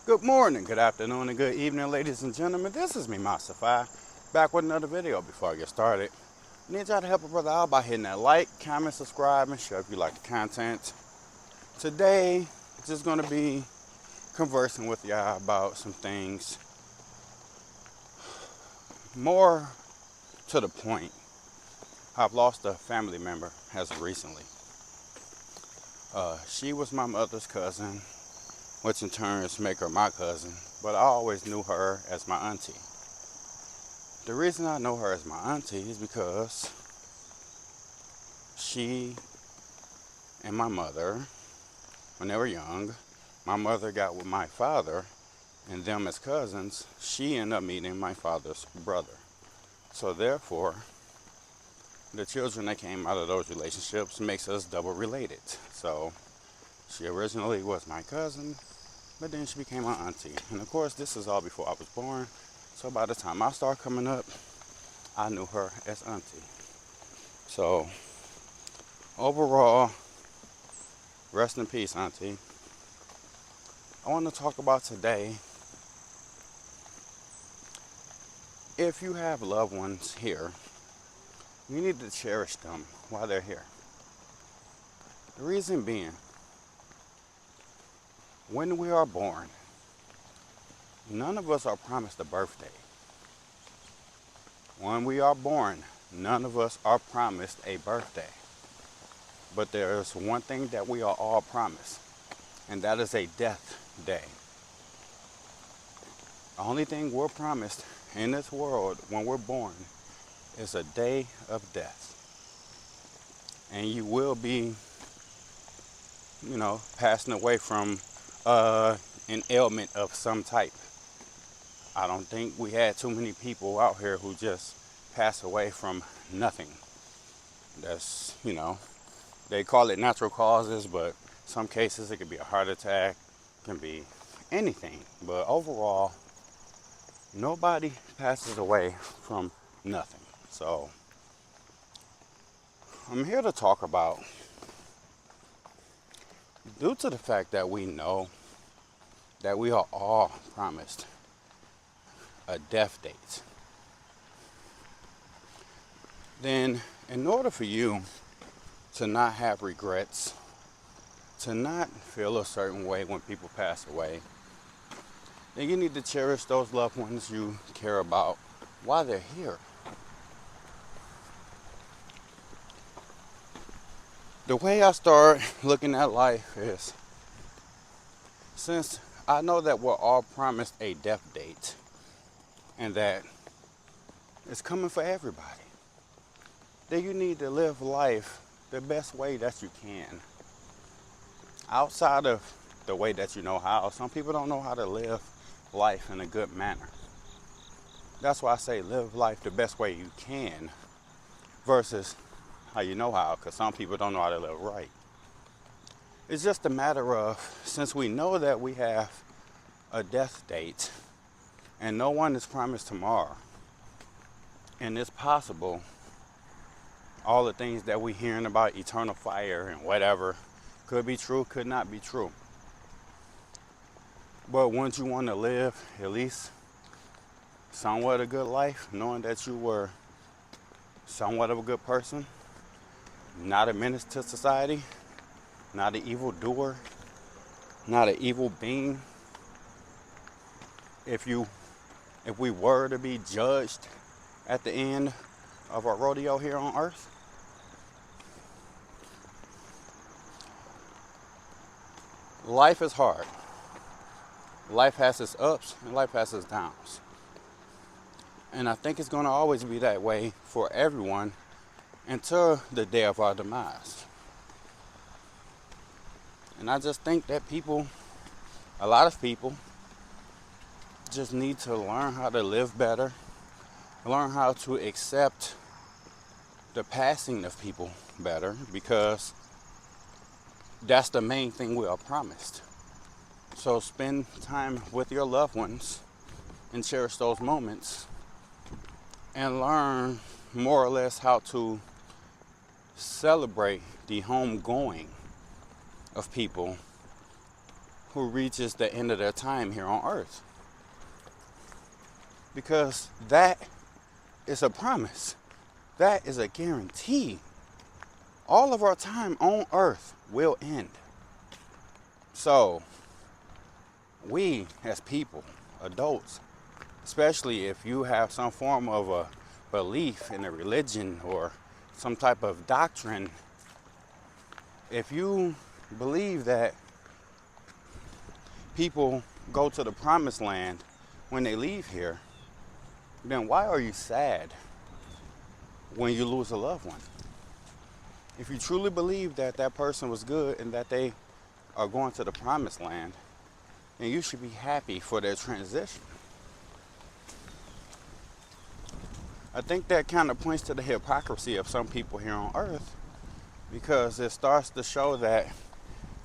Good morning, good afternoon, and good evening, ladies and gentlemen. This is me, Masafai, back with another video. Before I get started, I need y'all to help a brother out by hitting that like, comment, subscribe, and share if you like the content. Today, just going to be conversing with y'all about some things more to the point. I've lost a family member as of recently. She was my mother's cousin, which in turn make her my cousin, but I always knew her as my auntie. The reason I know her as my auntie is because she and my mother, when they were young, my mother got with my father, and them as cousins, she ended up meeting my father's brother. So therefore, the children that came out of those relationships makes us double related. So she originally was my cousin, but then she became my auntie. And of course, this is all before I was born. So by the time I started coming up, I knew her as auntie. So overall, rest in peace, auntie. I want to talk about today, if you have loved ones here, you need to cherish them while they're here. The reason being, when we are born, none of us are promised a birthday. When we are born, none of us are promised a birthday. But there's one thing that we are all promised, and that is a death day. The only thing we're promised in this world when we're born is a day of death. And you will be, passing away from an ailment of some type. I don't think we had too many people out here who just pass away from nothing. That's, they call it natural causes, but some cases it could be a heart attack, it can be anything. But overall, nobody passes away from nothing. So I'm here to talk about, due to the fact that we know that we are all promised a death date, then in order for you to not have regrets, to not feel a certain way when people pass away, then you need to cherish those loved ones you care about while they're here. The way I start looking at life is, since I know that we're all promised a death date and that it's coming for everybody, then you need to live life the best way that you can. Outside of the way that you know how, some people don't know how to live life in a good manner. That's why I say live life the best way you can versus how you know how, because some people don't know how to live right. It's just a matter of, since we know that we have a death date and no one is promised tomorrow, and it's possible all the things that we're hearing about eternal fire and whatever could be true, could not be true. But wouldn't you want to live at least somewhat a good life, knowing that you were somewhat of a good person, not a menace to society, not an evil doer, not an evil being? If we were to be judged at the end of our rodeo here on earth, life is hard. Life has its ups and life has its downs. And I think it's going to always be that way for everyone until the day of our demise. And I just think that a lot of people, just need to learn how to live better, learn how to accept the passing of people better, because that's the main thing we are promised. So spend time with your loved ones and cherish those moments and learn more or less how to celebrate the homegoing of people who reaches the end of their time here on earth. Because that is a promise. That is a guarantee. All of our time on earth will end. So, we as people, adults, especially if you have some form of a belief in a religion or some type of doctrine, if you believe that people go to the promised land when they leave here, then why are you sad when you lose a loved one? If you truly believe that that person was good and that they are going to the promised land, then you should be happy for their transition. I think that kind of points to the hypocrisy of some people here on earth, because it starts to show that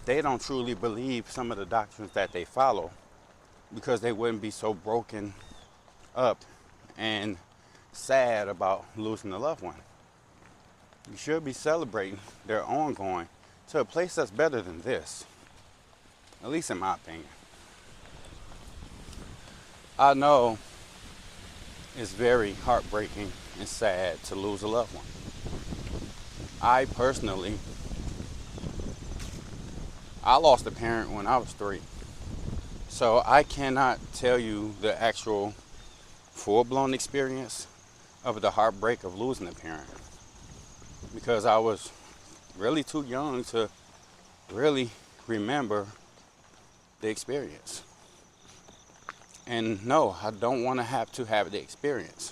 they don't truly believe some of the doctrines that they follow, because they wouldn't be so broken up and sad about losing a loved one. You should be celebrating their ongoing to a place that's better than this, at least in my opinion. I know it's very heartbreaking and sad to lose a loved one. I personally, I lost a parent when I was 3. So I cannot tell you the actual full-blown experience of the heartbreak of losing a parent, because I was really too young to really remember the experience. And no, I don't want to have the experience.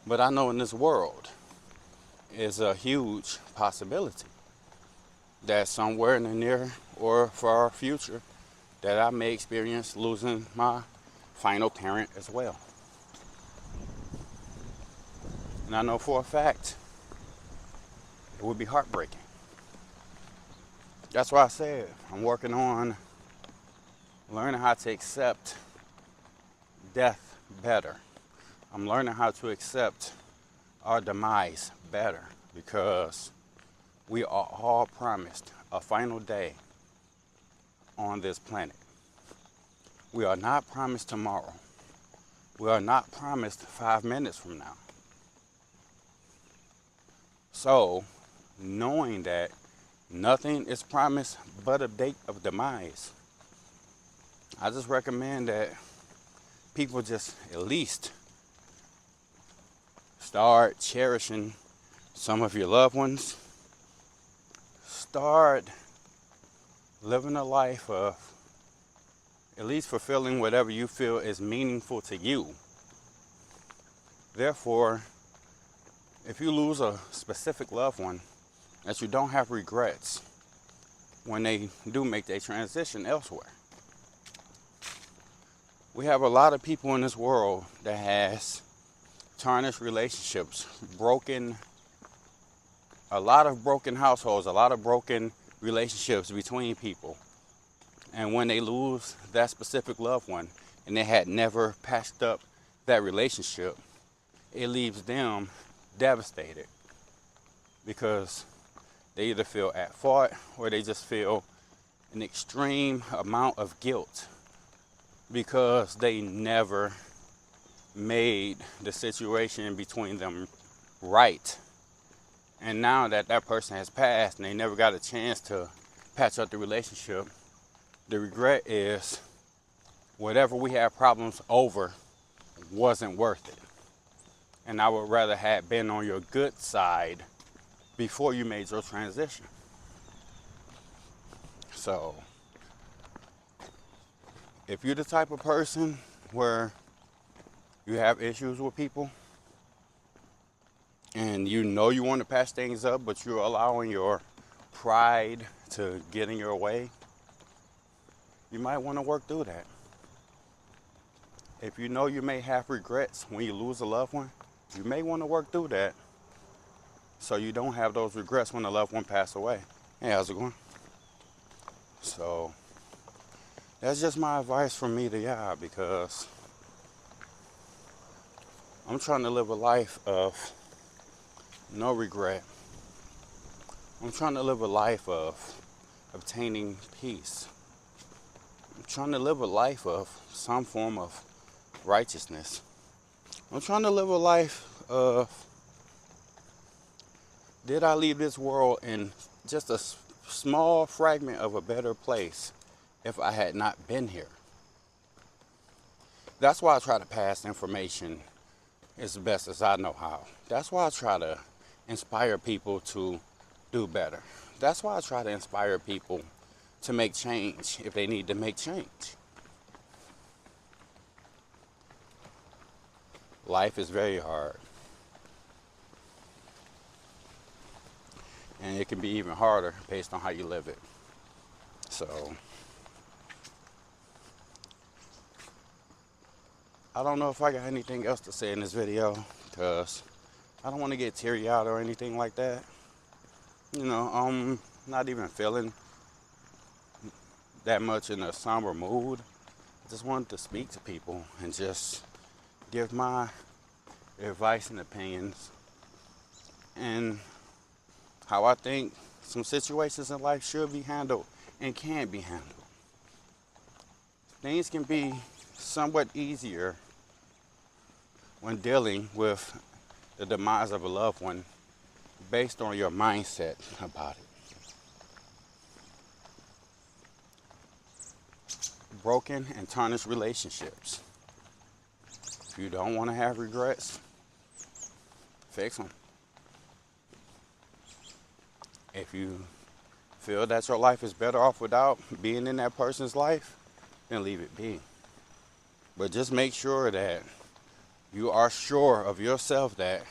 But I know in this world is a huge possibility that somewhere in the near or far future that I may experience losing my final parent as well. And I know for a fact it would be heartbreaking. That's why I said I'm working on learning how to accept death better. I'm learning how to accept our demise better, because we are all promised a final day on this planet. We are not promised tomorrow. We are not promised 5 minutes from now. So, knowing that nothing is promised but a date of demise, I just recommend that people just at least start cherishing some of your loved ones. Start living a life of at least fulfilling whatever you feel is meaningful to you. Therefore, if you lose a specific loved one, that you don't have regrets when they do make their transition elsewhere. We have a lot of people in this world that has tarnished relationships, a lot of broken households, a lot of broken relationships between people. And when they lose that specific loved one and they had never patched up that relationship, it leaves them devastated, because they either feel at fault or they just feel an extreme amount of guilt because they never made the situation between them right. And now that that person has passed and they never got a chance to patch up the relationship, the regret is whatever we had problems over wasn't worth it. And I would rather have been on your good side before you made your transition. So, if you're the type of person where you have issues with people and you know you want to patch things up, but you're allowing your pride to get in your way, you might want to work through that. If you know you may have regrets when you lose a loved one, you may want to work through that so you don't have those regrets when a loved one passes away. Hey, how's it going? So, that's just my advice from me to y'all, because I'm trying to live a life of no regret. I'm trying to live a life of obtaining peace. I'm trying to live a life of some form of righteousness. I'm trying to live a life of, did I leave this world in just a small fragment of a better place if I had not been here? That's why I try to pass information as best as I know how. That's why I try to inspire people to do better. That's why I try to inspire people to make change if they need to make change. Life is very hard. And it can be even harder based on how you live it. So, I don't know if I got anything else to say in this video, because I don't want to get teary-eyed or anything like that. You know, I'm not even feeling that much in a somber mood. I just wanted to speak to people and just give my advice and opinions and how I think some situations in life should be handled and can be handled. Things can be somewhat easier when dealing with the demise of a loved one based on your mindset about it. Broken and tarnished relationships. If you don't want to have regrets, fix them. If you feel that your life is better off without being in that person's life, then leave it be. But just make sure that you are sure of yourself that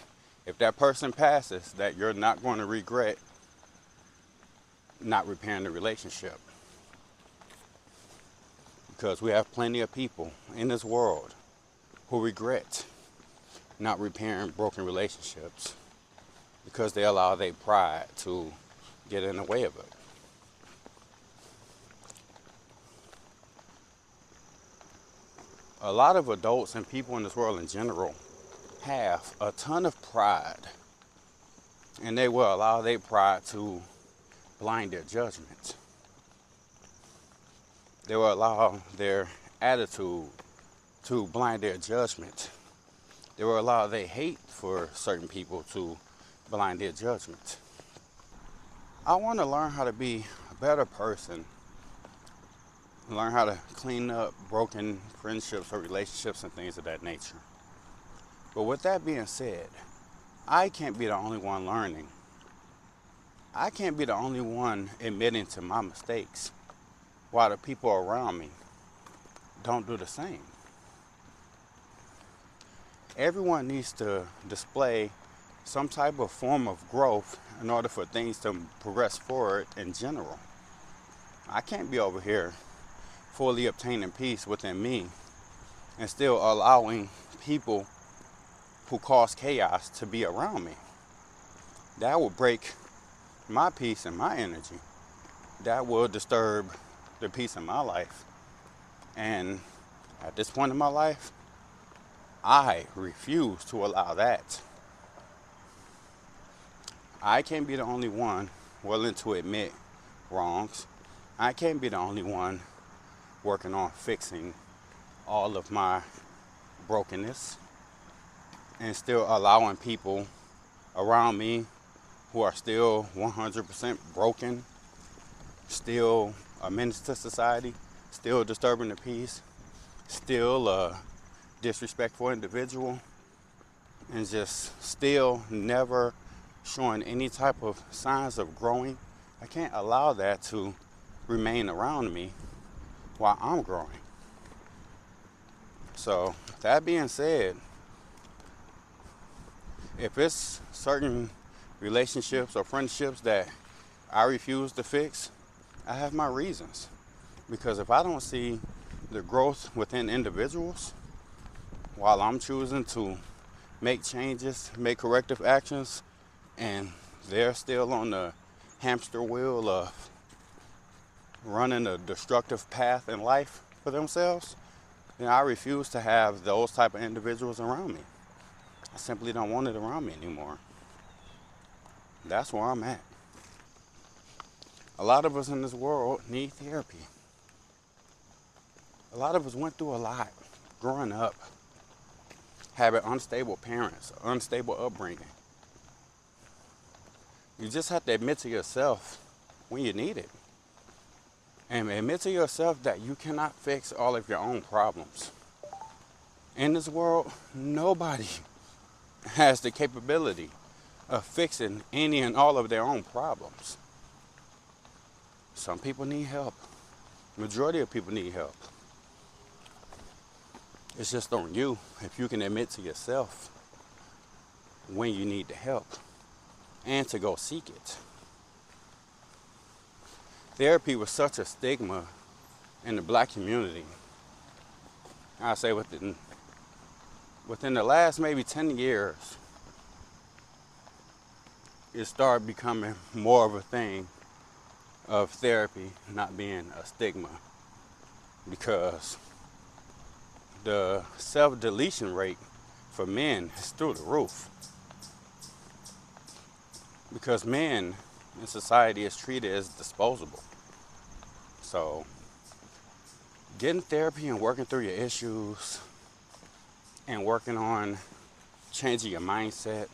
if that person passes, that you're not going to regret not repairing the relationship. Because we have plenty of people in this world who regret not repairing broken relationships because they allow their pride to get in the way of it. A lot of adults and people in this world in general have a ton of pride, and they will allow their pride to blind their judgment. They will allow their attitude to blind their judgment. They will allow their hate for certain people to blind their judgment. I want to learn how to be a better person, learn how to clean up broken friendships or relationships and things of that nature. But with that being said, I can't be the only one learning. I can't be the only one admitting to my mistakes while the people around me don't do the same. Everyone needs to display some type of form of growth in order for things to progress forward in general. I can't be over here fully obtaining peace within me and still allowing people who cause chaos to be around me. That will break my peace and my energy. That will disturb the peace in my life. And at this point in my life, I refuse to allow that. I can't be the only one willing to admit wrongs. I can't be the only one working on fixing all of my brokenness and still allowing people around me who are still 100% broken, still a menace to society, still disturbing the peace, still a disrespectful individual, and just still never showing any type of signs of growing. I can't allow that to remain around me while I'm growing. So, that being said, if it's certain relationships or friendships that I refuse to fix, I have my reasons. Because if I don't see the growth within individuals while I'm choosing to make changes, make corrective actions, and they're still on the hamster wheel of running a destructive path in life for themselves, then I refuse to have those type of individuals around me. I simply don't want it around me anymore. That's where I'm at. A lot of us in this world need therapy. A lot of us went through a lot growing up, having unstable parents, unstable upbringing. You just have to admit to yourself when you need it. And admit to yourself that you cannot fix all of your own problems. In this world, nobody has the capability of fixing any and all of their own problems. Some people need help. Majority of people need help. It's just on you if you can admit to yourself when you need the help and to go seek it. Therapy was such a stigma in the black community. I say within the last maybe 10 years, it started becoming more of a thing of therapy not being a stigma, because the self-deletion rate for men is through the roof. Because men in society is treated as disposable. So getting therapy and working through your issues and working on changing your mindset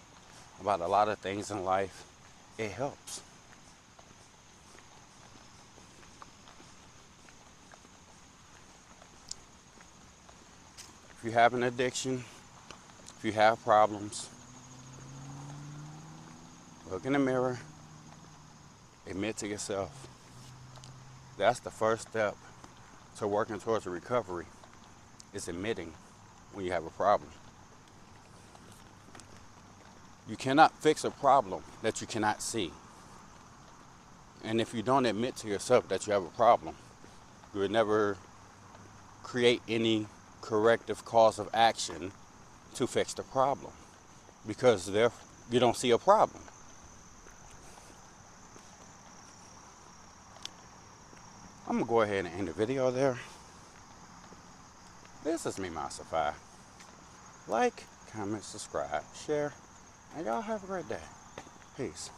about a lot of things in life, it helps. If you have an addiction, if you have problems, look in the mirror, admit to yourself. That's the first step to working towards a recovery, is admitting when you have a problem. You cannot fix a problem that you cannot see. And if you don't admit to yourself that you have a problem, you would never create any corrective cause of action to fix the problem, because there you don't see a problem. I'm gonna go ahead and end the video there. This is me, Masafai. Like, comment, subscribe, share, and y'all have a great day. Peace.